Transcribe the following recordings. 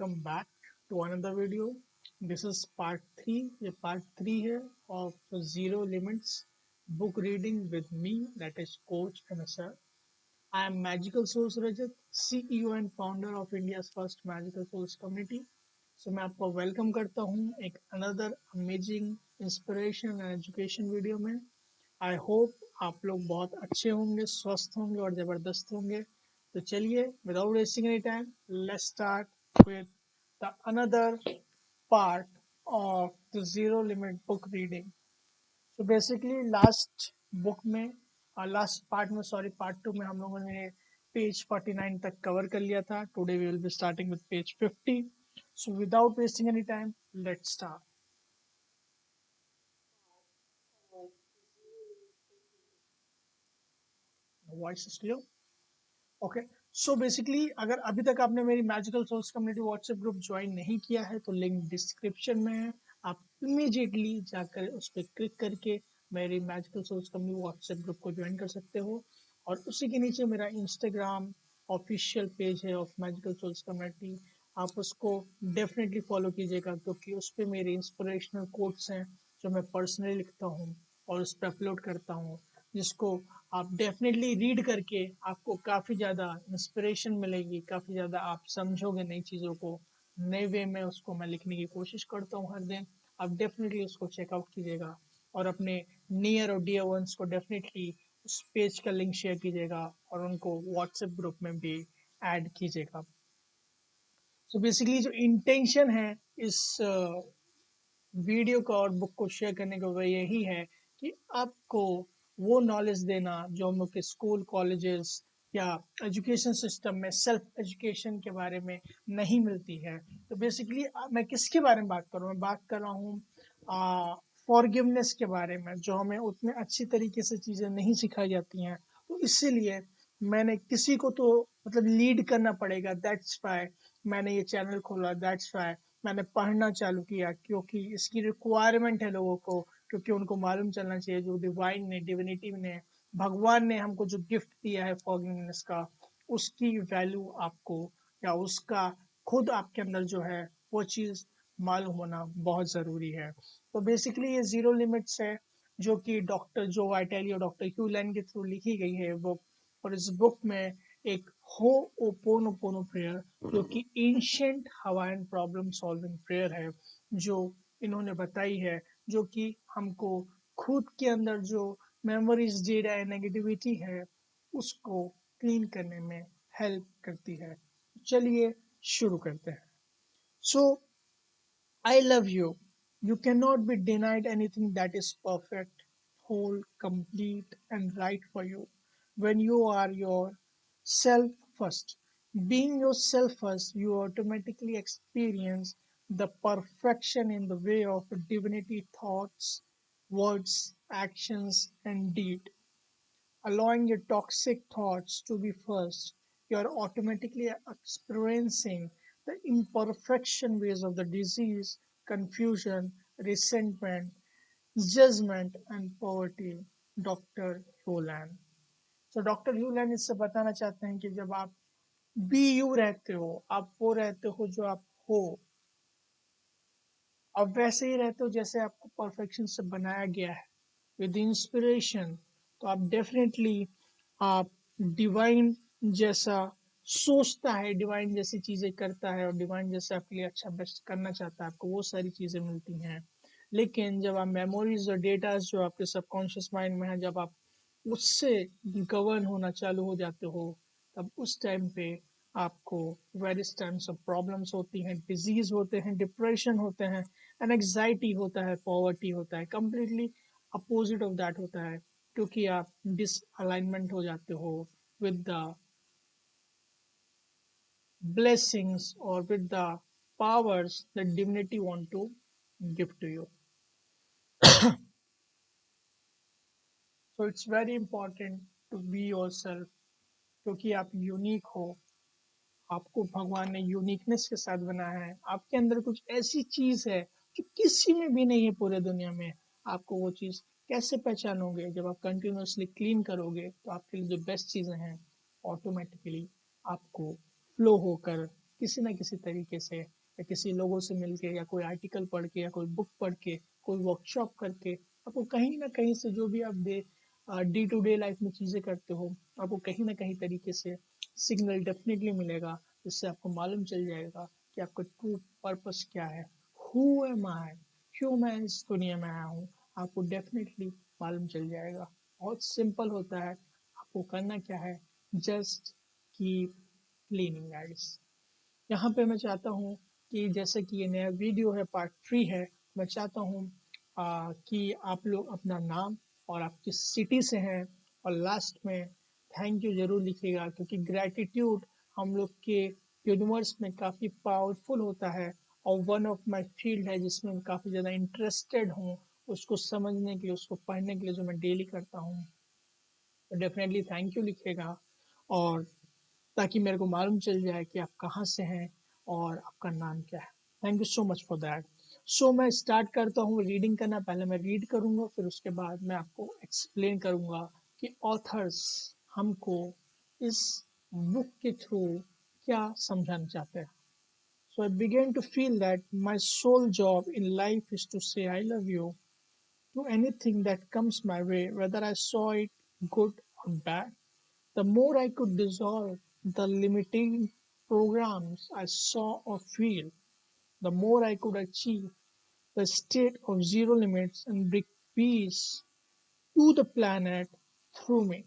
welcome back to another video. This is part 3. ये part 3 है of Zero Limits book reading with me, that is Coach MSR. I am Magical Souls Rajat, CEO and founder of India's first Magical Souls community. So मैं आपको welcome करता हूँ एक another amazing inspiration and education video में. I hope आप लोग बहुत अच्छे होंगे, स्वस्थ होंगे और ज़बरदस्त होंगे. तो चलिए, without wasting any time, let's start with the another part of the zero limit book reading. So basically last part में पार्ट 2 में हम लोगों ने पेज 49 तक कवर कर लिया था. Today we will be starting with page 50. So without wasting any time, let's start. Voice is clear? Okay. So basically अगर अभी तक आपने मेरी Magical Souls Community WhatsApp group join नहीं किया है तो लिंक डिस्क्रिप्शन में है. आप इमीडिएटली जाकर उस पर क्लिक करके मेरी Magical Souls Community WhatsApp group को ज्वाइन कर सकते हो. और उसी के नीचे मेरा इंस्टाग्राम ऑफिशियल पेज है ऑफ मैजिकल सोल्स कम्युनिटी. आप उसको डेफिनेटली फॉलो कीजिएगा क्योंकि उस पर मेरे इंस्पिरेशनल कोट्स हैं जो मैं पर्सनली लिखता हूँ और उस पर अपलोड करता हूँ, जिसको आप डेफिनेटली रीड करके आपको काफ़ी ज़्यादा इंस्पिरेशन मिलेगी, काफ़ी ज़्यादा आप समझोगे नई चीज़ों को. नए वे में उसको मैं लिखने की कोशिश करता हूँ हर दिन. आप डेफिनेटली उसको चेकआउट कीजिएगा और अपने नियर और डियर वंस को डेफिनेटली उस पेज का लिंक शेयर कीजिएगा और उनको व्हाट्सएप ग्रुप में भी ऐड कीजिएगा. सो बेसिकली जो इंटेंशन है इस वीडियो का और बुक को शेयर करने का वह यही है कि आपको वो नॉलेज देना जो हम लोग के स्कूल कॉलेजेस या एजुकेशन सिस्टम में सेल्फ एजुकेशन के बारे में नहीं मिलती है. तो बेसिकली मैं किसके बारे में बात कर रहा हूँ? मैं बात कर रहा हूँ फॉरगिवनेस के बारे में, जो हमें उतने अच्छी तरीके से चीज़ें नहीं सिखाई जाती हैं. तो इसीलिए मैंने किसी को तो मतलब लीड करना पड़ेगा. दैट्स वाई मैंने ये चैनल खोला. दैट्स वाई मैंने पढ़ना चालू किया, क्योंकि इसकी रिक्वायरमेंट है लोगों को. क्योंकि उनको मालूम चलना चाहिए जो डिवाइन ने, डिविनिटी ने, भगवान ने हमको जो गिफ्ट दिया है फॉरगिवनेस का, उसकी वैल्यू आपको या उसका खुद आपके अंदर जो है वो चीज़ मालूम होना बहुत ज़रूरी है. तो बेसिकली ये जीरो लिमिट्स है जो कि डॉक्टर जो वाइटैली और डॉक्टर ह्यू लैन के थ्रू लिखी गई है बुक. और इस बुक में एक हो ओपोनोपोनो प्रेयर जो कि ancient Hawaiian problem solving prayer है, जो इन्होंने बताई है, जो कि हमको खुद के अंदर जो मेमोरीज, डेटा या नेगेटिविटी है उसको क्लीन करने में हेल्प करती है. चलिए शुरू करते हैं. सो I love you. You cannot be denied anything that is perfect, whole, complete, and right for you when you are your self first. Being yourself first, you automatically experience the perfection in the way of divinity thoughts, words, actions, and deed. Allowing your toxic thoughts to be first, you are automatically experiencing the imperfection ways of the disease, confusion, resentment, judgment, and poverty. Doctor Hew Len. तो doctor ह्यूलैन इससे बताना चाहते हैं कि जब आप B you रहते हो, आप वो रहते हो जो आप हो, आप वैसे ही रहते हो जैसे आपको परफेक्शन से बनाया गया है विद इंस्पिरेशन. तो आप डेफिनेटली आप डिवाइन जैसा सोचता है, डिवाइन जैसी चीज़ें करता है और डिवाइन जैसे आपके लिए अच्छा बेस्ट करना चाहता है, आपको वो सारी चीज़ें मिलती हैं. लेकिन जब आप मेमोरीज और डेटा जो आपके सबकॉन्शियस माइंड में है, जब आप उससे गवर्न होना चालू हो जाते हो, तब उस टाइम पे आपको वेरियस टाइम्स ऑफ प्रॉब्लम्स होती हैं, डिजीज होते हैं, डिप्रेशन होते हैं, एंग्जाइटी होता है, पॉवर्टी होता है. कंप्लीटली अपोजिट ऑफ दैट होता है, क्योंकि आप डिसअलाइनमेंट हो जाते हो with the blessings or with the powers that divinity want to give to you. So it's very important to be yourself, क्योंकि आप यूनिक हो. आपको भगवान ने यूनिकनेस के साथ बनाया है. आपके अंदर कुछ ऐसी चीज है जो किसी में भी नहीं है पूरे दुनिया में. आपको वो चीज कैसे पहचानोगे? जब आप कंटिन्यूअसली क्लीन करोगे तो आपके लिए जो बेस्ट चीजें हैं ऑटोमेटिकली आपको फ्लो होकर किसी ना किसी तरीके से, या किसी लोगों से मिलके, या कोई आर्टिकल पढ़ के, या कोई बुक पढ़ के, कोई वर्कशॉप करके, आपको कहीं ना कहीं से जो भी आप डे टू डे लाइफ में चीज़ें करते हो, आपको कहीं ना कहीं तरीके से सिग्नल डेफिनेटली मिलेगा, जिससे आपको मालूम चल जाएगा कि आपका ट्रू पर्पस क्या है। हु एम आई, क्यों मैं इस दुनिया में आया हूँ, आपको डेफिनेटली मालूम चल जाएगा। बहुत सिंपल होता है, आपको करना क्या है, जस्ट कीप क्लीनिंग गाइस। यहाँ पे मैं चाहता हूँ कि जैसे कि ये नया वीडियो है, पार्ट 3 है, मैं चाहता हूँ कि आप लोग अपना नाम और आप किस सिटी से हैं, और लास्ट में थैंक यू जरूर लिखिएगा, क्योंकि ग्रैटिट्यूड हम लोग के यूनिवर्स में काफ़ी पावरफुल होता है, और वन ऑफ माय फील्ड है जिसमें मैं काफ़ी ज़्यादा इंटरेस्टेड हूँ, उसको समझने के लिए, उसको पढ़ने के लिए, जो मैं डेली करता हूँ। तो डेफिनेटली थैंक यू लिखिएगा, और ताकि मेरे को मालूम चल जाए कि आप कहाँ से हैं और आपका नाम क्या है। Thank you so much for that. So मैं स्टार्ट करता हूँ रीडिंग करना। पहले मैं रीड करूँगा, फिर उसके बाद मैं आपको एक्सप्लेन करूँगा कि ऑथर्स हमको इस बुक के थ्रू क्या समझाना चाहते हैं। So I began to feel that my sole job in life is to say I love you to anything that comes my way, whether I saw it good or bad. The more I could dissolve the limiting programs I saw or feel, the more I could achieve the state of zero limits and bring peace to the planet through me.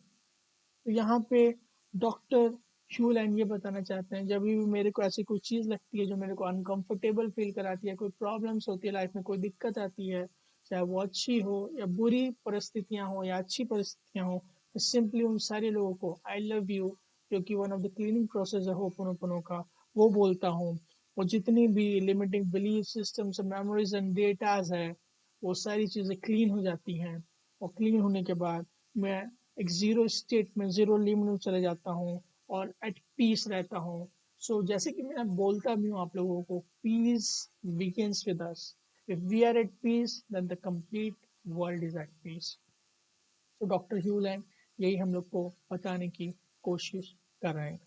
तो यहाँ पे doctor ह्यूलैंड ये बताना चाहते हैं, जब भी मेरे को ऐसी कोई चीज़ लगती है जो मेरे को अनकंफर्टेबल फील कराती है, कोई प्रॉब्लम्स होती है लाइफ में, कोई दिक्कत आती है, चाहे वो अच्छी हो या बुरी परिस्थितियां हो या अच्छी परिस्थितियां हो, तो सिंपली उन सारे लोगों को आई लव यू, जो कि one of the cleaning process है होपोनोपोनो का, वो बोलता हूँ। और जितनी भी limiting belief systems, memories and datas है, वो सारी चीज़ें क्लीन हो जाती हैं, और क्लीन होने के बाद मैं एक जीरो स्टेट में, जीरो लिमिट में चले जाता हूँ, और एट पीस रहता हूँ। सो जैसे कि मैं बोलता भी हूँ आप लोगों को, peace begins with us. If we are at peace then the complete world is at peace. तो डॉक्टर ह्यूलैंड यही हम लोग को बताने की कोशिश कर रहे हैं।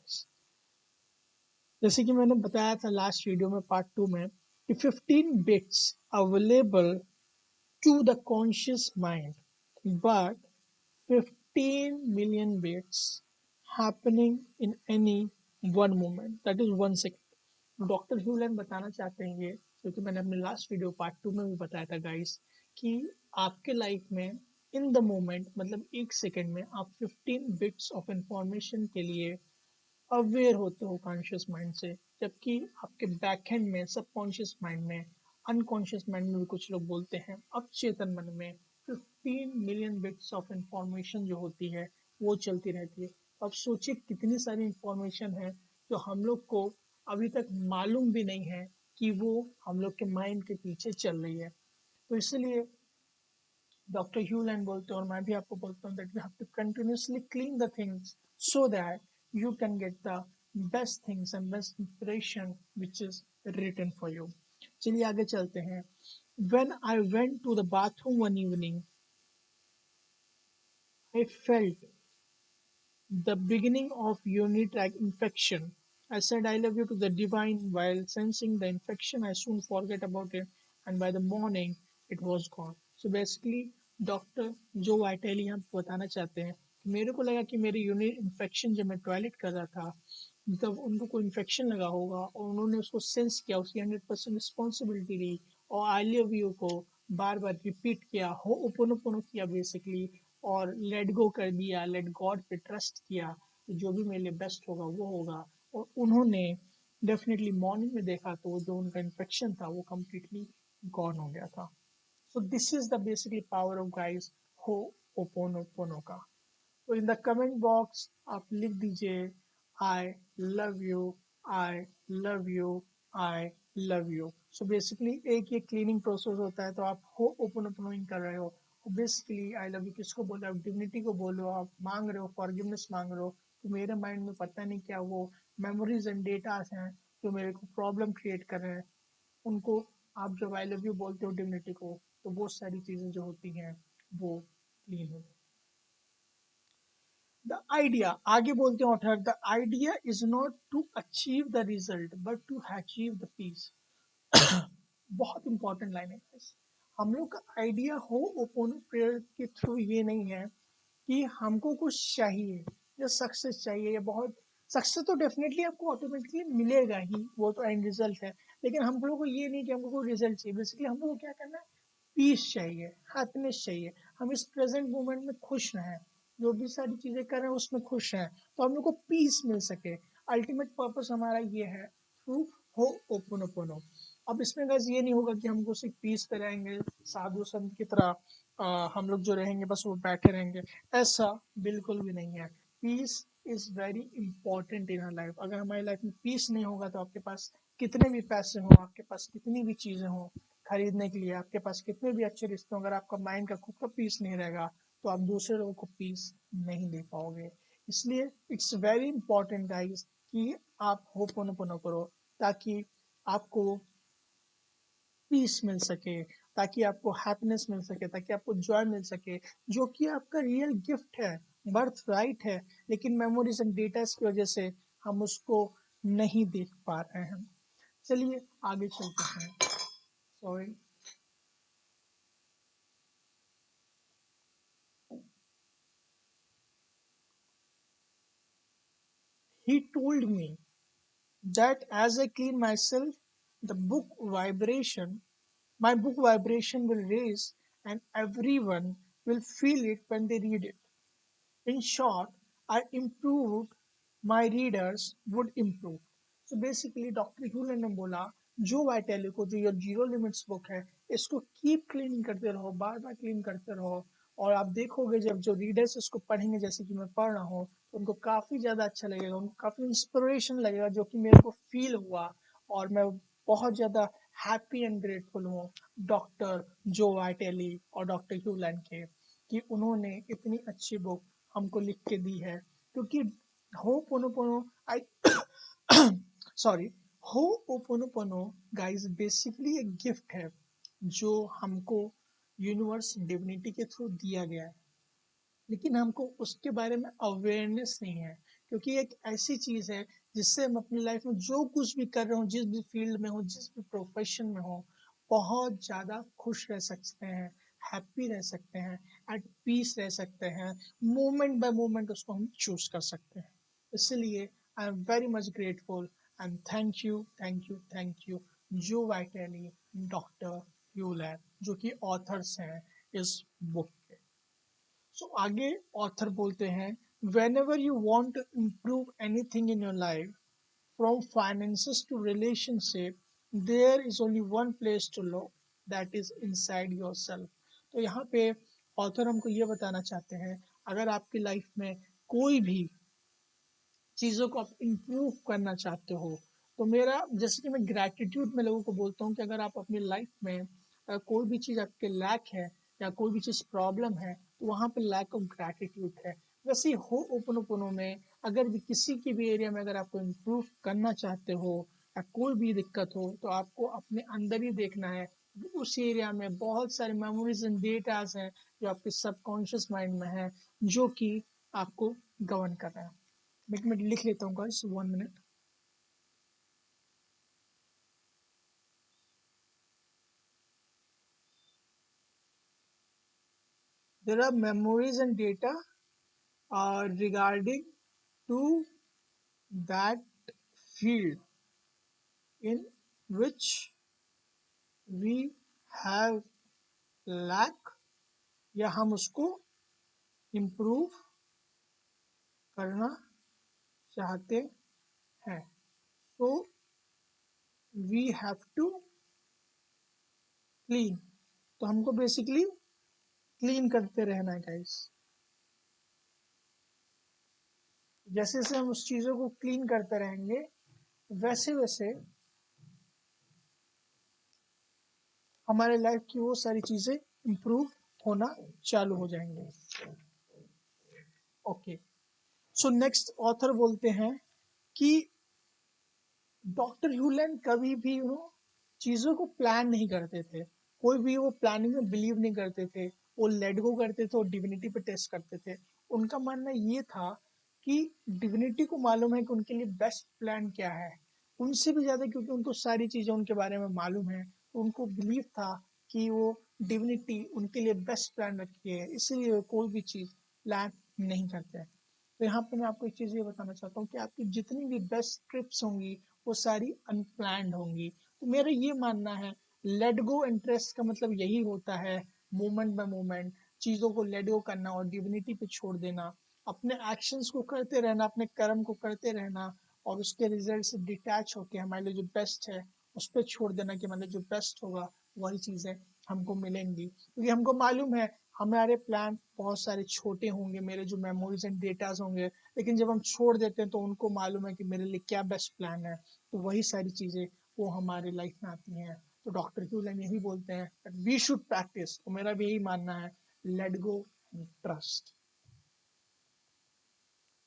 जैसे कि मैंने बताया था लास्ट वीडियो में, पार्ट 2 में, कि 15 bits available to the conscious mind, but 15 million bits happening in any one moment, that is 1 second। Doctor ह्यूलन बताना चाहते हैं ये, क्योंकि मैंने अपने लास्ट वीडियो पार्ट 2 में भी बताया था गाइस, कि आपके लाइफ में इन द मोमेंट, मतलब 1 सेकेंड में आप 15 बिट्स ऑफ इंफॉर्मेशन के लिए अवेयर होते हो कॉन्शियस माइंड से, जबकि आपके बैक एंड में, सबकॉन्शियस माइंड में, अनकॉन्शियस माइंड में भी कुछ लोग बोलते हैं अवचेतन मन में, 15 मिलियन बिट्स ऑफ इंफॉर्मेशन जो होती है वो चलती रहती है। अब सोचिए कितनी सारी इंफॉर्मेशन है जो हम लोग को अभी तक मालूम भी नहीं है कि वो हम लोग के माइंड के पीछे चल रही है। तो इसलिए डॉक्टर ह्यूलैंड बोलते हैं, और मैं भी आपको बोलता हूँ, that you have to continuously clean the things so that you can get the best things and best inspiration which is written for you. चलिए आगे चलते हैं। When I went to the bathroom one evening, I felt the beginning of urinary tract infection. I said I love you to the divine. While sensing the infection, I soon forget about it, and by the morning, it was gone. So basically, doctor जो वाइटेली यहाँ बताना चाहते हैं कि मेरे को लगा कि मेरी यूरिन इन्फेक्शन, जब मैं टॉयलेट कर रहा था, तब उनको कोई इन्फेक्शन लगा होगा, और उन्होंने उसको सेंस किया, उसकी 100% रिस्पॉन्सिबिलिटी ली, और आई लव यू को बार बार रिपीट किया, हो ओपन किया बेसिकली, और लेट गो कर दिया, लेट गॉड पे ट्रस्ट किया कि जो भी मेरे लिए बेस्ट होगा वो होगा। और उन्होंने डेफिनेटली मॉर्निंग में देखा तो जो उनका इन्फेक्शन था वो कम्प्लीटली गॉन हो गया था। So this is the basically power of guys हो ओपोनोपोनो का। तो इन द कमेंट बॉक्स आप लिख दीजिए I love you, I love you, I love you. So basically एक ये क्लीनिंग प्रोसेस होता है, तो आप हो ओपन ओपनिंग कर रहे हो। बेसिकली आई लव यू किसको बोलो, आप डिग्निटी को बोलो, आप मांग रहे हो, फॉरगिवनेस मांग रहे हो। तो मेरे माइंड में पता नहीं क्या वो मेमोरीज एंड डेटास हैं जो मेरे को प्रॉब्लम क्रिएट कर रहे हैं, उनको आप जब आई लव यू बोलते हो डिग्निटी को, तो बहुत सारी चीज़ें जो होती हैं वो क्लीन हो। द आइडिया, आगे बोलते हैं author, the idea is not to achieve the result but to achieve the peace. बहुत इंपॉर्टेंट लाइन है guys। हम लोग का आइडिया हो ओपन प्रेयर के थ्रू ये नहीं है कि हमको कुछ चाहिए या सक्सेस चाहिए या बहुत सक्सेस तो डेफिनेटली आपको ऑटोमेटिकली मिलेगा ही, वो तो एंड रिजल्ट है। लेकिन हम लोगों को ये नहीं कि हमको कोई रिजल्ट चाहिए, बेसिकली हम लोग को क्या करना है, पीस चाहिए, हैप्पीनेस चाहिए। हम इस प्रेजेंट मोमेंट में खुश रहें, जो भी सारी चीजें कर रहे हैं उसमें खुश हैं, तो हम लोग को पीस मिल सके। अल्टीमेट पर्पस हमारा ये है थ्रू हो ओपन ओपन हो। अब इसमें गैस ये नहीं होगा कि हमको सिर्फ पीस पे रहेंगे साधु संत की तरह, हम लोग जो रहेंगे बस वो बैठे रहेंगे, ऐसा बिल्कुल भी नहीं है। Peace is very important in our life. अगर हमारी लाइफ में पीस नहीं होगा तो आपके पास कितने भी पैसे हो, आपके पास कितनी भी चीजें हो खरीदने के लिए, आपके पास कितने भी अच्छे रिश्ते हो, अगर आपका माइंड का खुद का पीस नहीं रहेगा तो आप दूसरे लोगों को पीस नहीं दे पाओगे। इसलिए इट्स वेरी इंपॉर्टेंट गाइस कि आप होपोनोपोनो करो, ताकि आपको पीस मिल सके, ताकि आपको हैप्पीनेस मिल सके, ताकि आपको जॉय मिल सके, जो कि आपका रियल गिफ्ट है, बर्थ राइट है। लेकिन मेमोरीज एंड डेटा की वजह से हम उसको नहीं देख पा रहे हैं। चलिए आगे चलते हैं। Sorry. He told me that as I clean myself, the book vibration, my book vibration will raise and everyone will feel it when they read it. In short, I improved, my readers would improve. So basically doctor Hew Len ने बोला, जो वाइटेली को, जो your zero limits book है, इसको keep cleaning करते रहो, बार बार clean करते रहो, और आप देखोगे जब जो रीडर्स इसको पढ़ेंगे, जैसे कि मैं पढ़ रहा हूँ, तो उनको काफ़ी ज़्यादा अच्छा लगेगा, उनको काफ़ी इंस्पिरेशन लगेगा, जो कि मेरे को फील हुआ। और मैं बहुत ज़्यादा हैप्पी एंड ग्रेटफुल हूँ डॉक्टर जो वाइटेली और डॉक्टर ह्यूलन के, कि उन्होंने इतनी अच्छी बुक हमको लिख के दी है। क्योंकि हो पोनो आई सॉरी, हो ओपोनोपोनो गाइस बेसिकली एक गिफ्ट है जो हमको यूनिवर्स डिविनिटी के थ्रू दिया गया है, लेकिन हमको उसके बारे में अवेयरनेस नहीं है। क्योंकि एक ऐसी चीज़ है जिससे हम अपनी लाइफ में जो कुछ भी कर रहे हो, जिस भी फील्ड में हो, जिस भी प्रोफेशन में हो, बहुत ज़्यादा खुश रह सकते हैं, हैप्पी रह सकते हैं, एट पीस रह सकते हैं, मोमेंट बाय मोमेंट उसको हम चूज कर सकते हैं। इसलिए I am very much grateful and thank you thank you thank you जो वाइटली, डॉक्टर ह्यूलैन, जो कि ऑथर्स हैं इस बुक के। सो आगे ऑथर बोलते हैं, whenever you want to improve anything in your life, from finances to relationship, there is only one place to look, that is inside yourself. तो यहाँ पे ऑथर हमको ये बताना चाहते हैं, अगर आपकी लाइफ में कोई भी चीज़ों को आप इम्प्रूव करना चाहते हो, तो मेरा जैसे कि मैं ग्रैटिट्यूड में लोगों को बोलता हूँ कि अगर आप अपनी लाइफ में कोई भी चीज़ आपके लैक है या कोई भी चीज़ प्रॉब्लम है, तो वहाँ पे लैक ऑफ ग्रैटिट्यूड है। वैसे ही हो ओपनोपनो में अगर भी किसी की भी एरिया में अगर आपको इम्प्रूव करना चाहते हो या कोई भी दिक्कत हो, तो आपको अपने अंदर ही देखना है। उस एरिया में बहुत सारे मेमोरीज एंड डेटाज हैं जो आपके सबकॉन्शियस माइंड में है, जो कि आपको गवर्न कर रहे हैं। एक मिनट लिख लेता हूँ guys, 1 minute. There are memories and data regarding to that field in which we have lack या हम उसको improve करना चाहते हैं। So we have to clean। तो हमको बेसिकली क्लीन करते रहना है गाइस। जैसे जैसे हम उस चीज़ों को क्लीन करते रहेंगे, वैसे वैसे हमारे लाइफ की वो सारी चीज़ें इम्प्रूव होना चालू हो जाएंगे। ओके, सो नेक्स्ट ऑथर बोलते हैं कि डॉक्टर ह्यूलन कभी भी चीज़ों को प्लान नहीं करते थे, कोई भी वो प्लानिंग में बिलीव नहीं करते थे, वो लेट गो करते थे और डिविनिटी पे टेस्ट करते थे। उनका मानना ये था कि डिविनिटी को मालूम है कि उनके लिए बेस्ट प्लान क्या है, उनसे भी ज्यादा, क्योंकि उनको सारी चीजें उनके बारे में मालूम है, तो उनको बिलीव था कि वो डिविनिटी उनके लिए बेस्ट प्लान रखी है, इसलिए वो कोई भी चीज प्लान नहीं करते हैं। तो यहाँ पे मैं आपको एक चीज ये बताना चाहता हूँ कि आपकी जितनी भी बेस्ट ट्रिप्स होंगी वो सारी अनप्लान्ड होंगी। तो मेरा ये मानना है, लेट गो इंटरेस्ट का मतलब यही होता है, मोमेंट बाय मोमेंट चीजों को लेट गो करना और डिविनिटी पे छोड़ देना, अपने एक्शंस को करते रहना, अपने कर्म को करते रहना, और उसके रिजल्ट से डिटैच होके हमारे लिए जो बेस्ट है उस पर छोड़ देना कि हमारे लिए जो बेस्ट होगा वही चीजें हमको मिलेंगी, क्योंकि हमको मालूम है हमारे प्लान बहुत सारे छोटे होंगे, मेरे जो मेमोरीज एंड डेटाज होंगे, लेकिन जब हम छोड़ देते हैं तो उनको मालूम है कि मेरे लिए क्या बेस्ट प्लान है, तो वही सारी चीजें वो हमारे लाइफ में आती हैं। तो डॉक्टर क्यूलन यही बोलते हैं वी शुड प्रैक्टिस, तो मेरा भी यही मानना है, let go and trust.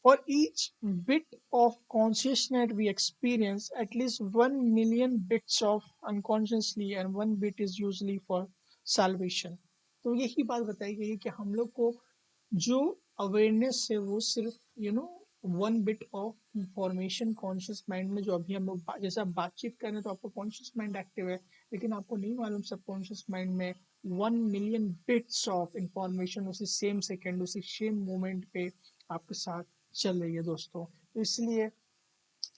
For each bit of consciousness we experience, at least 1 million bits of unconsciously, and one bit is usually for salvation. तो यही बात बताई गई है कि हम लोग को जो अवेयरनेस है वो सिर्फ 1 bit of information conscious mind में, जो अभी हम लोग जैसे आप बातचीत कर रहे हैं तो आपको कॉन्शियस माइंड एक्टिव है, लेकिन आपको नहीं मालूम सब कॉन्शियस माइंड में 1 मिलियन बिट्स ऑफ इंफॉर्मेशन उसी सेम सेकेंड उसी सेम मोमेंट पे आपके साथ चल रही है दोस्तों। तो इसलिए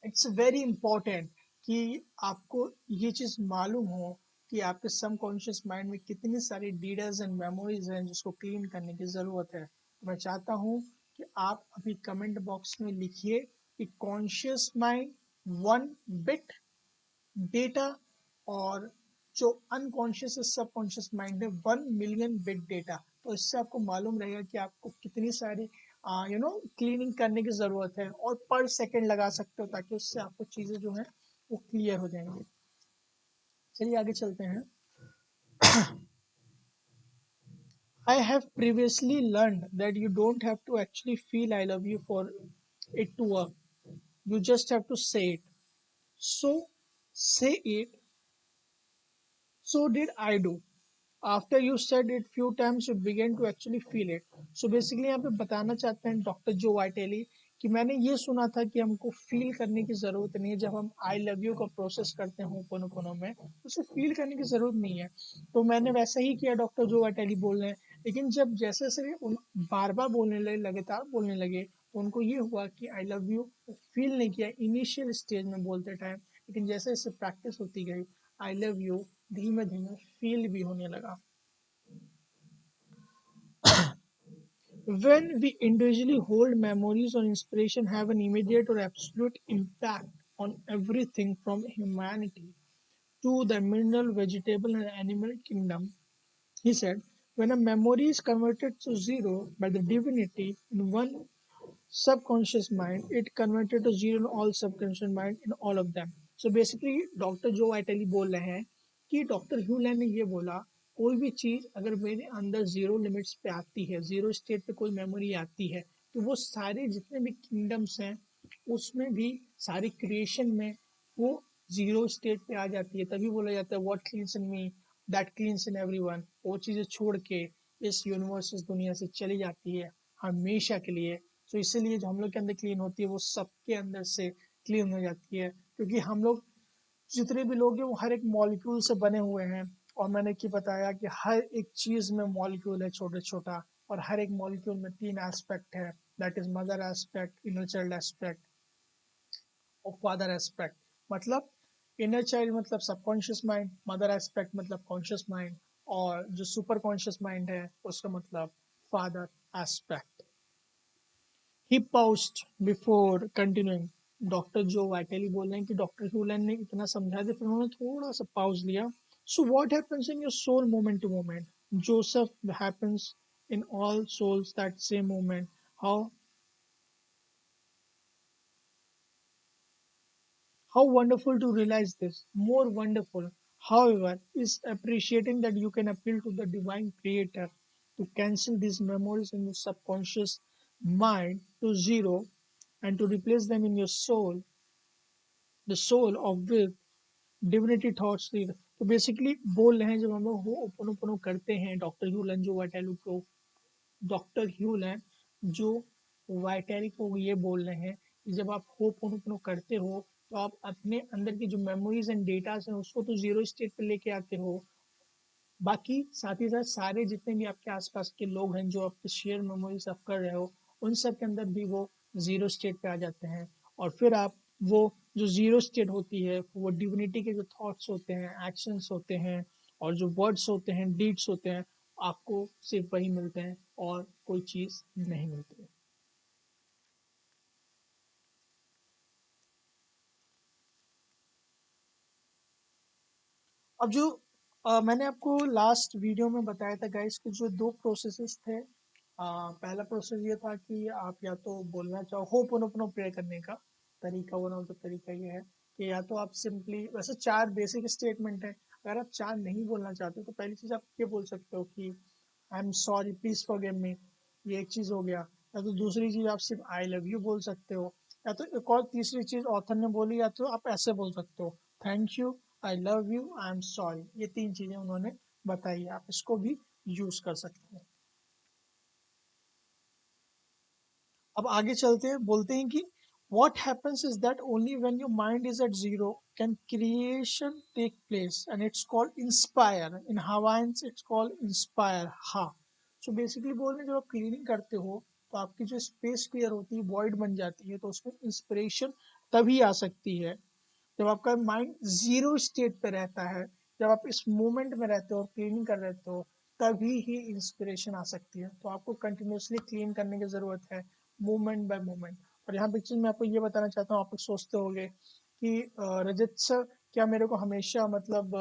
इट्स वेरी इंपॉर्टेंट कि आपको ये चीज़ मालूम हो कि आपके सबकॉन्शियस माइंड में कितनी सारी डीटेल्स एंड मेमोरीज हैं जिसको क्लीन करने की ज़रूरत है। तो मैं चाहता हूँ कि आप अभी कमेंट बॉक्स में लिखिए कि कॉन्शियस माइंड 1 बिट डेटा, और जो अनकॉन्शियस सबकॉन्शियस माइंड है 1 मिलियन बिट डेटा। तो इससे आपको मालूम रहेगा कि आपको कितनी सारी क्लीनिंग करने की जरूरत है, और पर सेकंड लगा सकते हो ताकि उससे आपको चीजें जो है वो क्लियर हो जाएंगी। चलिए आगे चलते हैं। I have previously learned that you don't have to actually feel I love you for it to work. You just have to say it. So say it. So did I do. After you said it few times, you began to actually feel it. So basically यहाँ पे बताना चाहते हैं doctor जो वाइटेली कि मैंने ये सुना था कि हमको फील करने की जरूरत नहीं है, जब हम आई लव यू का प्रोसेस करते हैं कोनो में, उसे फील करने की जरूरत नहीं है। तो मैंने वैसा ही किया, डॉक्टर जो वाइटेली बोल रहे हैं, लेकिन जब जैसे जैसे उन बार बार बोलने लगे, लगातार बोलने लगे, तो उनको ये हुआ कि आई लव यू फील नहीं किया इनिशियल स्टेज में बोलते टाइम, लेकिन जैसे जैसे प्रैक्टिस होती गई आई लव यू धीमे धीमे फील भी होने लगा। When we individually hold memories or inspiration have an immediate or absolute impact on everything from humanity to the mineral, vegetable, and animal kingdom. He said, when a memory is converted to zero by the divinity in one subconscious mind, it converted to zero in all subconscious mind in all of them. So basically doctor जो vitally बोल रहे हैं कि doctor ह्यूलैंड ने ये बोला, कोई भी चीज अगर मेरे अंदर जीरो लिमिट्स पे आती है, जीरो स्टेट पे कोई मेमोरी आती है, तो वो सारे जितने भी किंगडम्स हैं उसमें भी सारी क्रिएशन में वो जीरो स्टेट पे आ जाती है। तभी बोला जाता है what cleans in me that cleans in everyone. वो चीजें छोड़ के इस यूनिवर्स इस दुनिया से चली जाती है हमेशा के लिए। तो इसीलिए जो हम लोग के अंदर क्लीन होती है वो सबके अंदर से क्लीन हो जाती है, क्योंकि हम लोग जितने भी लोग हैं वो हर एक मॉलिक्यूल से बने हुए हैं। और मैंने क्या बताया कि हर एक चीज में मॉलिक्यूल है छोटे छोटा, और हर एक मॉलिक्यूल में 3 एस्पेक्ट है, that is mother aspect, inner child aspect और फादर एस्पेक्ट। मतलब इनर चाइल्ड मतलब सबकॉन्शियस माइंड, मदर एस्पेक्ट मतलब कॉन्शियस माइंड, और जो सुपर कॉन्शियस माइंड है उसका मतलब फादर एस्पेक्ट। ही paused बिफोर कंटिन्यूइंग। डॉक्टर जो वाइटली बोल रहे हैं कि डॉक्टर ह्यूलन ने इतना समझा दिया, फिर उन्होंने थोड़ा सा पाउज लिया। So what happens in your soul moment to moment, जोसेफ happens in all souls that same moment. How How wonderful to realize this. More wonderful, however, is appreciating that you can appeal to the divine creator to cancel these memories in your subconscious mind to zero and to replace them in your soul, the soul of with divinity thoughts. तो basically बोल रहे हैं जब हम लोग हो open open करते हैं, डॉक्टर ह्यूलन जो वाटेलू को डॉक्टर ह्यूल हैं जो वाइटैरिक को ये बोल रहे हैं कि जब आप होपोनोपोनो करते हो तो आप अपने अंदर की जो मेमोरीज एंड डेटास हैं उसको तो जीरो स्टेट पे लेके आते हो, बाकी साथ ही साथ सारे जितने भी आपके आसपास के लोग हैं जो आपके शेयर मेमोरीज आप कर रहे हो उन सब के अंदर भी वो जीरो स्टेट पे आ जाते हैं। और फिर आप वो जो जीरो स्टेट होती है वो डिविनिटी के जो थॉट्स होते हैं, एक्शंस होते हैं और जो वर्ड्स होते हैं, डीड्स होते हैं, आपको सिर्फ वही मिलते हैं और कोई चीज़ नहीं मिलती है। अब जो मैंने आपको लास्ट वीडियो में बताया था गाइस कि जो दो प्रोसेसेस थे, पहला प्रोसेस ये था कि आप या तो बोलना चाहो होपोनोपोनो प्रे करने का तरीका, वन ऑफ द तरीका ये है कि या तो आप सिंपली, वैसे चार बेसिक स्टेटमेंट है, अगर आप चार नहीं बोलना चाहते हो तो पहली चीज़ आप ये बोल सकते हो कि I am sorry, please forgive me, ये एक चीज़ हो गया। या तो दूसरी चीज़ आप सिर्फ आई लव यू बोल सकते हो, या तो एक और तीसरी चीज़ ऑथर ने बोली, या तो आप ऐसे बोल सकते हो thank you, I love you, I am sorry. ये तीन चीज़ें उन्होंने बताई है, आप इसको भी यूज़ कर सकते हैं। अब आगे चलते हैं, बोलते हैं कि what happens is that only when your mind is at zero can creation take place, and it's called inspire. In Hawaiians it's called inspire, ha। so basically बोल रहे हैं जब आप क्लीनिंग करते हो तो आपकी जो स्पेस क्लियर होती है, वॉइड बन जाती है, तो उसमें इंस्पिरेशन तभी आ सकती है जब आपका माइंड जीरो स्टेट पे रहता है, जब आप इस मोमेंट में रहते हो और क्लीनिंग कर रहे हो, तभी ही इंस्पिरेशन आ सकती है। तो आपको कंटिन्यूसली क्लीन करने की ज़रूरत है, मोमेंट बाय मोमेंट। और यहाँ पिक्चर में आपको ये बताना चाहता हूँ, आप लोग सोचते होंगे कि रजत सर क्या मेरे को हमेशा मतलब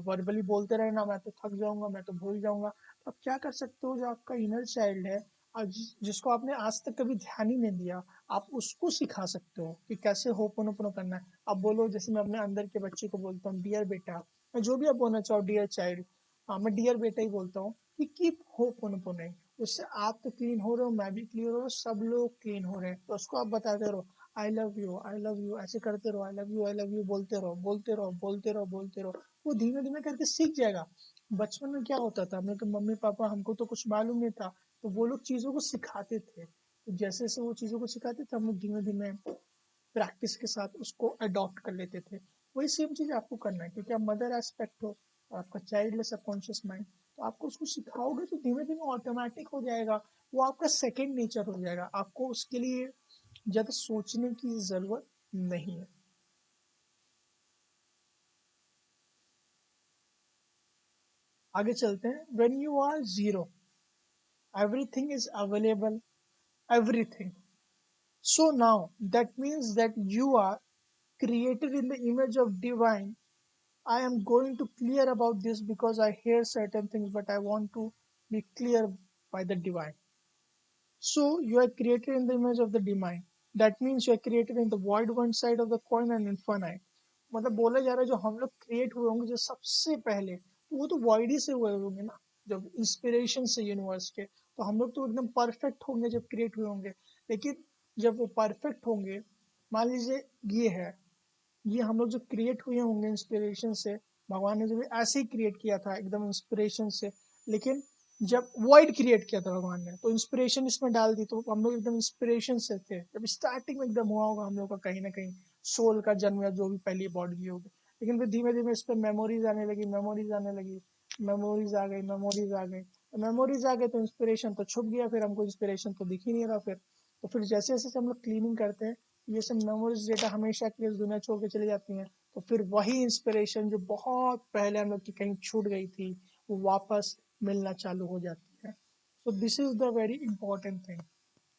वर्बली बोलते रहे ना, मैं तो थक जाऊंगा, मैं तो भूल जाऊंगा। तो आप क्या कर सकते हो, जो आपका इनर चाइल्ड है और जिसको आपने आज तक कभी ध्यान ही नहीं दिया, आप उसको सिखा सकते हो कि कैसे होपोनोपोनो करना है। अब बोलो, जैसे मैं अपने अंदर के बच्चे को बोलता हूँ डियर बेटा, मैं जो भी आप बोलना चाहो, डियर चाइल्ड, हाँ मैं डियर बेटा ही बोलता हूँ कि कीप होपोनोपोनो। उससे आप तो क्लीन हो रहे हो, मैं भी क्लीन हो रहा हूँ, सब लोग क्लीन हो रहे हैं। तो उसको आप बताते रहो I love you, I love you, ऐसे करते रहो, I love you, I love you बोलते रहो, बोलते रहो, बोलते रहो, बोलते रहो। वो धीमे धीमे करके सीख जाएगा। बचपन में क्या होता था, हम मम्मी पापा हमको तो कुछ मालूम नहीं था, तो वो लोग चीज़ों को सिखाते थे, तो जैसे जैसे वो चीज़ों को सिखाते थे हम लोग धीमे धीमे प्रैक्टिस के साथ उसको अडॉप्ट कर लेते थे। वही सेम चीज़ आपको करना है, क्योंकि आप मदर एस्पेक्ट हो और आपका चाइल्ड है सबकॉन्शियस माइंड, तो आपको उसको सिखाओगे तो धीमे धीमे ऑटोमेटिक हो जाएगा, वो आपका सेकेंड नेचर हो जाएगा, आपको उसके लिए ज़्यादा सोचने की ज़रूरत नहीं है। आगे चलते हैं, when you are zero everything is available, everything. So now that means that you are created in the image of divine. I am going to clear about this because I hear certain things, but I want to be clear by the divine. So you are created in the image of the divine. That means you are created in the void one side of the coin and infinite. मतलब बोला जा रहा है जो हम लोग create हुए होंगे जो सबसे पहले, तो वो तो वॉइड ही से हुए होंगे ना, जब इंस्पिरेशन से यूनिवर्स के, तो हम लोग तो एकदम परफेक्ट होंगे जब क्रिएट हुए होंगे। लेकिन जब वो परफेक्ट होंगे, मान लीजिए ये है, ये हम लोग जो क्रिएट हुए होंगे इंस्पिरेशन से, भगवान ने जब ऐसे ही क्रिएट किया था एकदम इंस्पिरेशन से, लेकिन जब वॉइड क्रिएट किया था भगवान ने तो इंस्पिरेशन इसमें डाल दी, तो हम लोग एकदम इंस्पिरेशन से थे जब स्टार्टिंग में एकदम हुआ होगा हम लोग का कहीं ना कहीं सोल का जन्म, या जो भी पहली बॉडी ली होगी। लेकिन फिर धीमे धीमे इस पर मेमोरीज आने लगी, मेमोरीज आने लगी, मेमोरीज आ गई, मेमोरीज आ गई, मेमोरीज आ गई, तो इंस्पिरेशन तो छुप गया, फिर हमको इंस्पिरेशन तो दिख ही नहीं रहा फिर। तो फिर जैसे जैसे हम लोग क्लीनिंग करते हैं, ये सब मेमोरीज डेटा हमेशा के लिए इस दुनिया छोड़ के चली जाती हैं, तो फिर वही इंस्पिरेशन जो बहुत पहले हम लोग की कहीं छूट गई थी, वो वापस मिलना चालू हो जाती है। So this is the very important thing,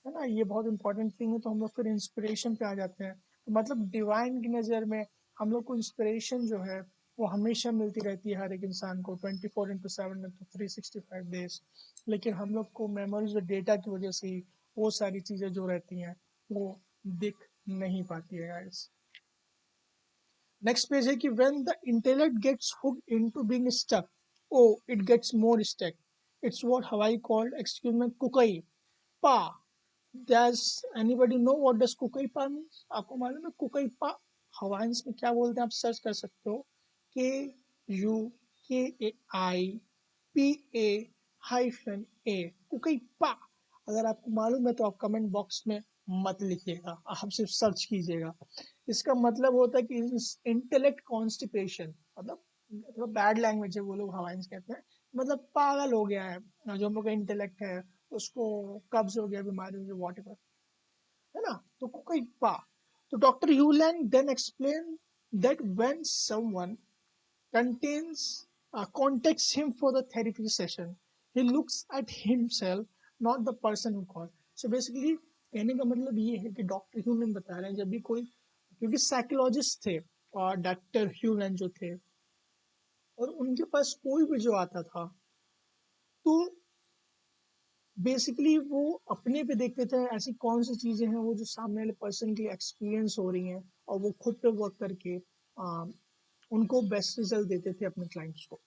है ना, ये बहुत इंपॉर्टेंट थिंग है। तो हम लोग फिर इंस्पिरेशन पे आ जाते हैं, तो मतलब डिवाइन की नज़र में हम लोग को इंस्पिरेशन जो है वो हमेशा मिलती रहती है हर एक इंसान को 24/7 तो 365 डेज। लेकिन हम लोग को मेमोरीज और डेटा की वजह से ही वो सारी चीज़ें जो रहती हैं वो दिख नहीं पाती है गाइस। नेक्स्ट पेज है कि when the intellect gets hooked into being stuck, oh it gets more stuck. It's what Hawaii called, excuse me, कुकई पा। Does anybody know what does कुकई पा मीन्स? आपको मालूम है कुकई पा हवाइंस में क्या बोलते हैं? आप सर्च कर सकते हो, के यू के ए आई पी ए हाइफन ए, कुकई पा। अगर आपको मालूम है तो आप कमेंट बॉक्स में मत लिखिएगा, आप सिर्फ सर्च कीजिएगा। इसका मतलब होता है कि इंटेलेक्ट कॉन्स्टिपेशन, मतलब थोड़ा बैड लैंग्वेज है, वो लोग हवाइंस कहते हैं, मतलब पागल हो गया है जो हम लोग का इंटेलेक्ट है, उसको कब्ज हो गया, बीमारी हो गई, वॉट एवर, है ना, तो कोई पा। तो doctor Hew Len then explain that when someone contains contacts him for the therapy session, he looks at himself, not the person who called. So basically कहने का मतलब ये है कि डॉक्टर ह्यूमन बता रहे हैं जब भी कोई, क्योंकि साइकोलॉजिस्ट थे और डॉक्टर ह्यूमन जो थे, और उनके पास कोई भी जो आता था तो बेसिकली वो अपने पे देखते थे ऐसी कौन सी चीजें हैं वो जो सामने वाले पर्सन की एक्सपीरियंस हो रही हैं, और वो खुद पे वर्क करके उनको बेस्ट रिजल्ट देते थे अपने क्लाइंट्स को।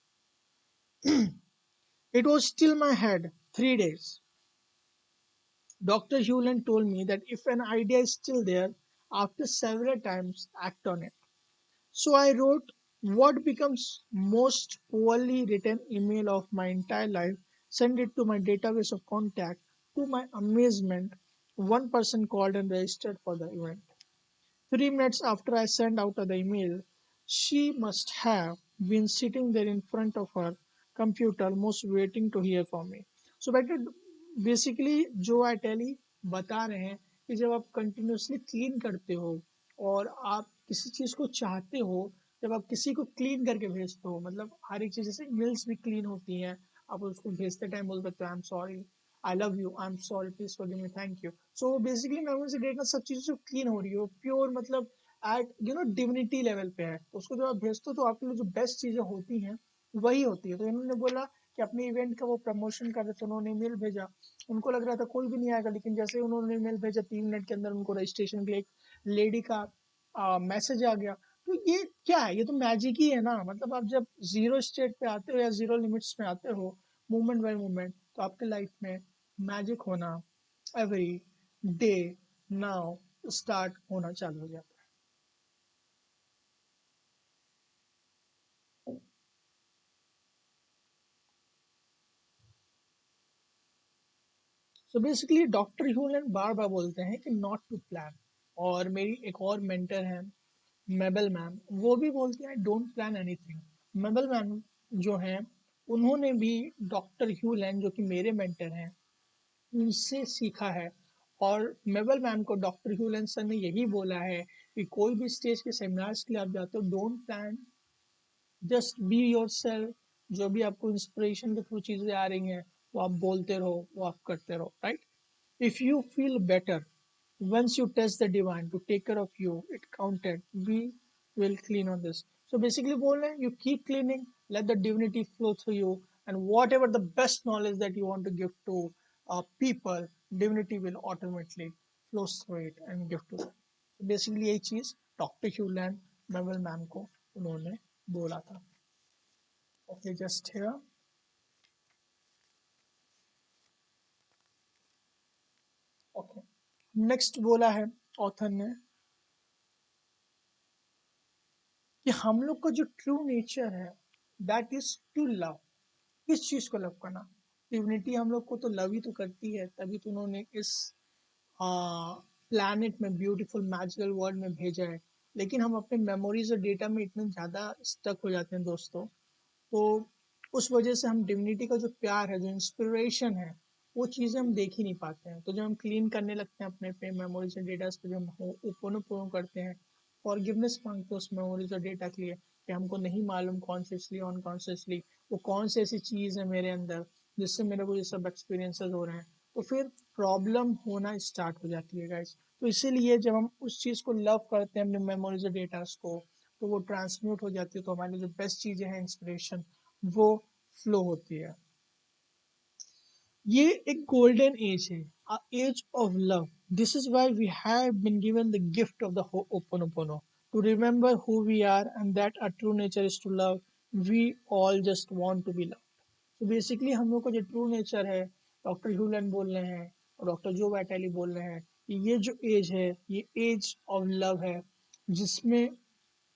It was still my head 3 days. Dr. Hewland told me that if an idea is still there, after several times, act on it. So I wrote what becomes most poorly written email of my entire life, sent it to my database of contact. To my amazement, one person called and registered for the event. 3 minutes after I sent out the email, she must have been sitting there in front of her computer, almost waiting to hear from me. So basically जो आईटेली बता रहे हैं कि जब आप continuously clean करते हो और आप किसी चीज़ को चाहते हो, जब आप किसी को क्लीन करके भेजते हो, मतलब हर एक चीज़, जैसे ईमेल्स भी क्लीन होती हैं, आप उसको भेजते टाइम बोल सकते हो I am sorry, I love you, I am sorry, please forgive me, thank you. So basically memory से डेटा सब चीज़ें जो क्लीन हो रही हो, प्योर, मतलब एट डिविनिटी लेवल पे है, तो उसको जब आप भेजते हो तो आपके लिए जो बेस्ट चीज़ें होती हैं वही होती है। तो इन्होंने बोला कि अपने इवेंट का वो प्रमोशन कर रहे थे, उन्होंने ईमेल भेजा, उनको लग रहा था कोई भी नहीं आएगा, लेकिन जैसे ही उन्होंने ईमेल भेजा 3 मिनट के अंदर उनको रजिस्ट्रेशन के लिए एक लेडी का मैसेज आ गया। तो ये क्या है, ये तो मैजिक ही है ना, मतलब आप जब जीरो स्टेट पे आते हो या जीरो लिमिट्स में आते हो, मोमेंट बाय मोमेंट, तो आपके लाइफ में मैजिक होना एवरी डे नाउ स्टार्ट होना चालू हो जाता है। सो बेसिकली डॉक्टर ह्यूलन बार बार बोलते हैं कि नॉट टू प्लान, और मेरी एक और मेंटर है मेबल मैम, वो भी बोलती हैं डोंट प्लान एनीथिंग। मेबल मैम जो हैं, उन्होंने भी डॉक्टर ह्यूलन जो कि मेरे मेंटर हैं उनसे सीखा है, और मेबल मैम को डॉक्टर ह्यूलन सर ने यही बोला है कि कोई भी स्टेज के सेमिनार्स के लिए आप जाते हो, don't plan, just be your self, जो भी आपको इंस्पिरेशन के थ्रू चीज़ें आ रही हैं वो आप बोलते रहो, वो आप करते रहो, right. If you feel better once you test the divine to take care of you, it counted, we will clean on this. So basically बोल रहे हैं you keep cleaning, let the divinity flow through you, and whatever the best knowledge that you want to give to people, divinity will automatically flow through it and give to them. So basically यही चीज doctor ह्यूलैंड मेवल ma'am को उन्होंने बोला था। Okay, just here. Okay, next बोला है author ने कि हम लोग का जो ट्रू नेचर है दैट इज टू लव। किस चीज को लव करना? डिविनिटी हम लोग को तो लव ही तो करती है, तभी तो उन्होंने इस प्लैनेट में ब्यूटीफुल मैजिकल वर्ल्ड में भेजा है। लेकिन हम अपने मेमोरीज और डेटा में इतने ज़्यादा स्टक हो जाते हैं दोस्तों, तो उस वजह से हम डिविनिटी का जो प्यार है, जो इंस्पिरेशन है, वो चीज़ें हम देख ही नहीं पाते हैं। तो जब हम क्लीन करने लगते हैं अपने पे मेमोरीज और डेटा पे, जब हम ओपन करते हैं, फॉरगिवनेस मांगते हैं उस मेमोरीज और डेटा के लिए कि हमको नहीं मालूम कॉन्शियसली अनकॉन्शियसली वो कौन सी ऐसी चीज़ है मेरे अंदर जिससे मेरे को ये सब एक्सपीरियंसेस हो रहे हैं, तो फिर प्रॉब्लम होना स्टार्ट हो जाती है गाइस। तो इसीलिए जब हम उस चीज़ को लव करते हैं अपने मेमोरीज और डेटास को, तो वो ट्रांसम्यूट हो जाती है, तो हमारी जो बेस्ट चीज़ें हैं इंस्पिरेशन, वो फ्लो होती है। ये एक गोल्डन एज है, age of love. This is why we have been given the gift of the Ho'oponopono to remember who we are and that our true nature is to love. We all just want to be loved. तो basically हम लोग का जो true nature है, doctor ह्यूलन बोल रहे हैं और डॉक्टर जो वैटेली बोल रहे हैं कि ये जो एज है ये एज ऑफ लव है, जिसमें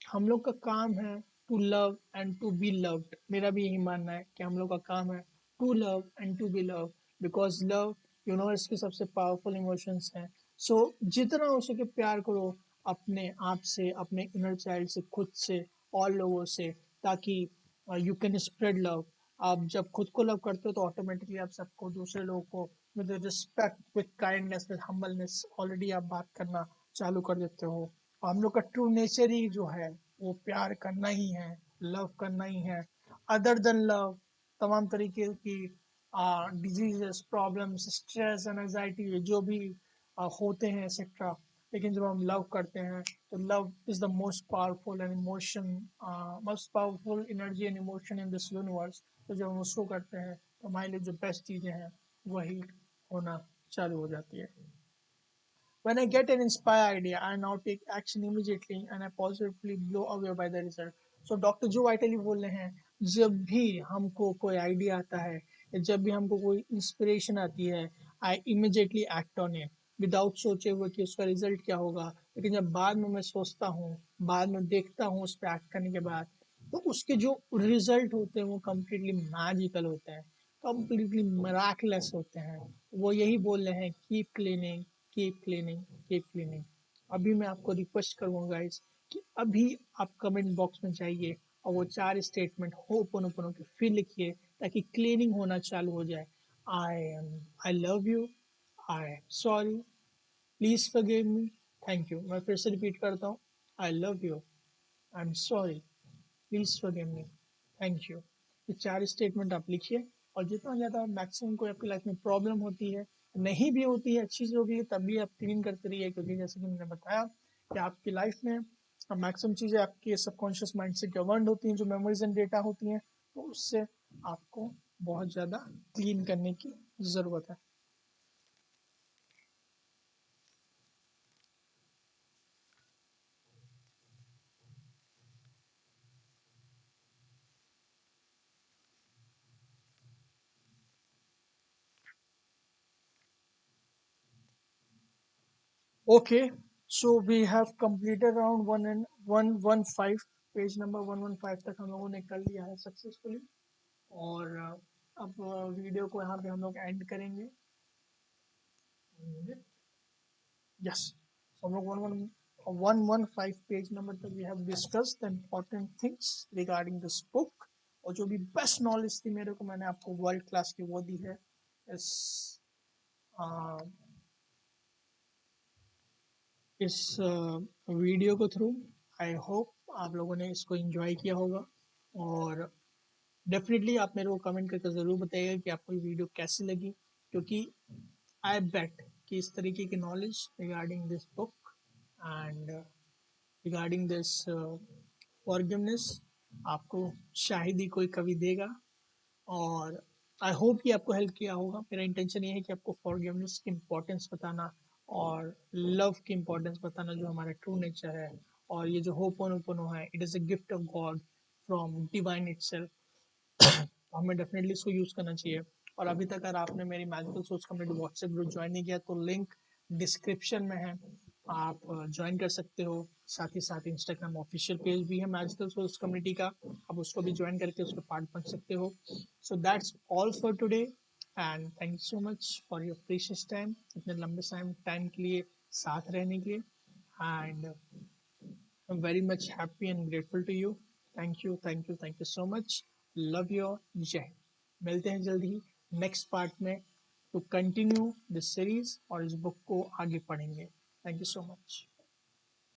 हम लोग का काम है to love and to be loved. मेरा भी यही मानना है कि हम लोग का काम है to love and to be love, because love universe की सबसे पावरफुल इमोशंस हैं। सो जितना हो सके प्यार करो अपने आप से, अपने इनर चाइल्ड से, खुद से और लोगों से, ताकि यू कैन स्प्रेड लव। आप जब खुद को लव करते हो तो ऑटोमेटिकली आप सबको, दूसरे लोगों को with respect, with kindness, with humbleness already आप बात करना चालू कर देते हो। और हम लोग का ट्रू नेचर ही जो है वो प्यार करना ही है, लव करना ही है। अदर देन लव तमाम तरीके की डिजीजेस, प्रॉब्लम्स, स्ट्रेस, एंजाइटी जो भी होते हैं एक्सेट्रा, लेकिन जब हम लव करते हैं तो love is the most powerful and emotion, most powerful energy and emotion in this universe. तो जब हम उसको करते हैं तो हमारे लिए जो बेस्ट चीज़ें हैं वही होना चालू हो जाती है। When I get an inspired idea, I now take action immediately and I positively blow away by the result. So doctor जो वाइटली बोल रहे हैं, जब भी हमको कोई आइडिया आता है या जब भी हमको कोई इंस्पिरेशन आती है, I immediately act on it without सोचे हुए कि उसका रिजल्ट क्या होगा। लेकिन जब बाद में मैं सोचता हूँ, बाद में देखता हूँ उस पर एक्ट करने के बाद, तो उसके जो रिजल्ट होते हैं वो कम्प्लीटली मैजिकल होते हैं, कम्प्लीटली मराकुलस होते हैं। वो यही बोल रहे हैं, keep cleaning, keep cleaning, keep cleaning. अभी मैं आपको रिक्वेस्ट करूंगा गाइस कि अभी आप कमेंट बॉक्स में जाइए और वो 4 स्टेटमेंट होपोनोपोनो के फिर लिखिए, ताकि क्लीनिंग होना चालू हो जाए। I love you, I am sorry, please forgive me, thank you. मैं फिर से रिपीट करता हूँ, I love you, I am sorry, please forgive me, thank you. ये 4 स्टेटमेंट आप लिखिए। और जितना ज़्यादा मैक्सिमम कोई आपकी लाइफ में प्रॉब्लम होती है, नहीं भी होती है अच्छी चीज़ों के लिए, तब भी आप क्लीन करते रहिए, क्योंकि जैसे कि मैंने बताया कि आपकी लाइफ में मैक्सिमम चीज़ें आपके सबकॉन्शियस माइंड से गवर्न होती हैं, जो मेमोरीज एंड डेटा होती हैं, तो उससे आपको बहुत ज़्यादा क्लीन करने की ज़रूरत है। Okay, so we have completed around 115, page number 115 तक हम लोगों ने कर लिया है सक्सेसफुली। और अब वीडियो को यहाँ पे हम लोग एंड करेंगे। यस, हम लोग 115 पेज नंबर तक we have discuss the important things regarding this book. और जो भी बेस्ट नॉलेज थी मेरे को, मैंने आपको वर्ल्ड क्लास की वो दी है इस इस वीडियो को थ्रू। आई होप आप लोगों ने इसको एंजॉय किया होगा। और डेफिनेटली आप मेरे को कमेंट करके ज़रूर बताइएगा कि आपको ये वीडियो कैसी लगी, क्योंकि आई बेट कि इस तरीके की knowledge regarding this book and regarding this forgiveness आपको शायद ही कोई कभी देगा। और आई होप कि आपको हेल्प किया होगा। मेरा इंटेंशन ये है कि आपको फॉरगिवनेस की इम्पोर्टेंस बताना और लव की इम्पोर्टेंस बताना, जो हमारा ट्रू नेचर है। और ये जो होपोनोपोनो है, it is a gift of God from divine itself. तो हमें डेफिनेटली इसको यूज़ करना चाहिए। और अभी तक अगर आपने मेरी मैजिकल सोच कम्युनिटी व्हाट्सएप ग्रुप ज्वाइन नहीं किया तो लिंक डिस्क्रिप्शन में है, आप ज्वाइन कर सकते हो। साथ ही साथ इंस्टाग्राम ऑफिशियल पेज भी है मैजिकल सोच कम्युनिटी का, आप उसको भी ज्वाइन करके उसका पार्ट बन सकते हो। So that's all for today and thank you so much for your precious time, इतने लंबे टाइम के लिए साथ रहने के लिए। And I'm very much happy and grateful to you. Thank you, thank you, thank you so much. Love you all. जय हिंद। मिलते हैं जल्द ही नेक्स्ट पार्ट में टू कंटिन्यू दिस सीरीज और इस बुक को आगे पढ़ेंगे। Thank you so much.